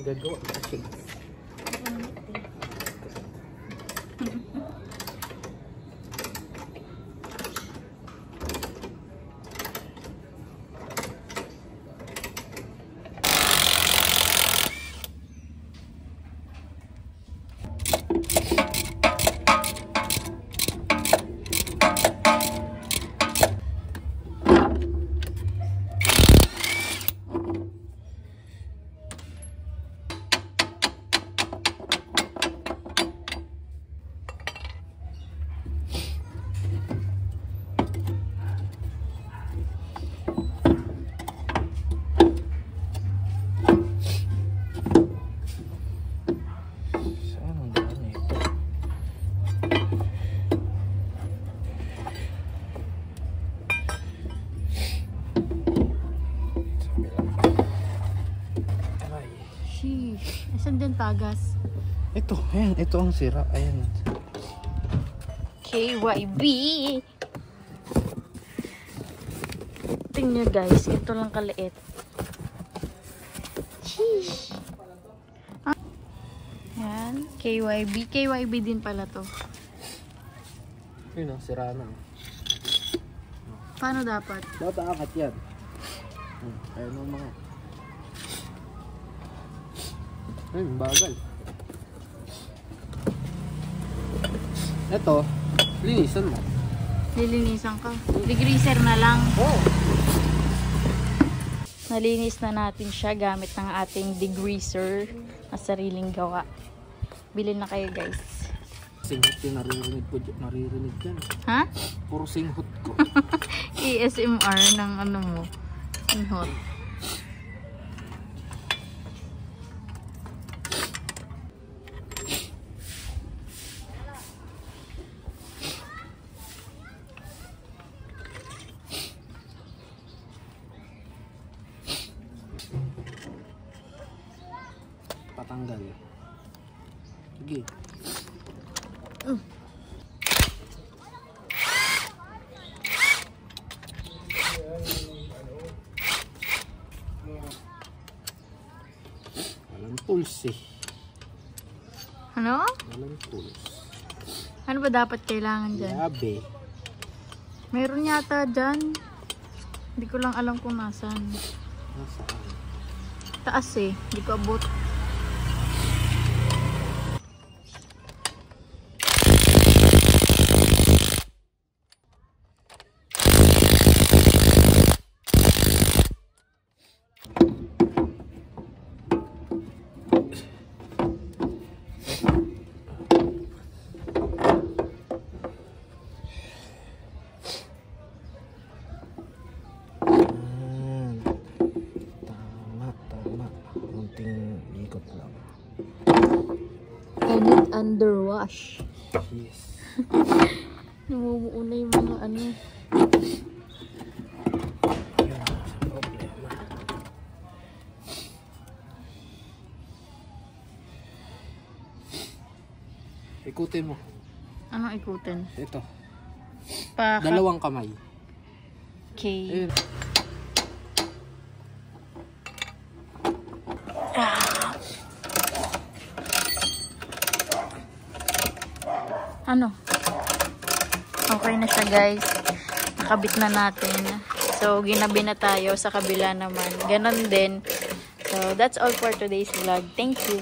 Gagawa ka shades. Asan din tagas? Ito, ayan, ito ang sira. Ayan. KYB! Tingnan guys, ito lang kaliit. Sheesh! Ayan, KYB. KYB din pala to. Yun o, sira na. Paano dapat? Dapat aakat yan. Ayan o mga. Ayun, bagal. Ito, linisan mo. Lilinisan ka. Degreaser na lang. Oh. Nalinis na natin siya gamit ng ating degreaser na sariling gawa. Bilhin na kayo guys. Singhot yung naririnig dyan. Ha? Puro singhot ko. ASMR ng ano mo. Singhot. Patanggal. Sige. Walang tools eh. Ano? Walang tools. Ano ba dapat kailangan dyan? Yabe. Meron yata dyan. Hindi ko lang alam kung nasan. Nasaan? Taas eh. Hindi ko abot. Ikot lang. I need underwash. Yes. Namumuo na yung mga ano. Yan sa problema. Ikutin mo. Anong ikutin? Ito. Paka. Dalawang kamay. Okay. Ayun. Ano? Okay na siya guys. Nakabit na natin. So, ginabi na tayo sa kabila naman. Ganon din. So, that's all for today's vlog. Thank you.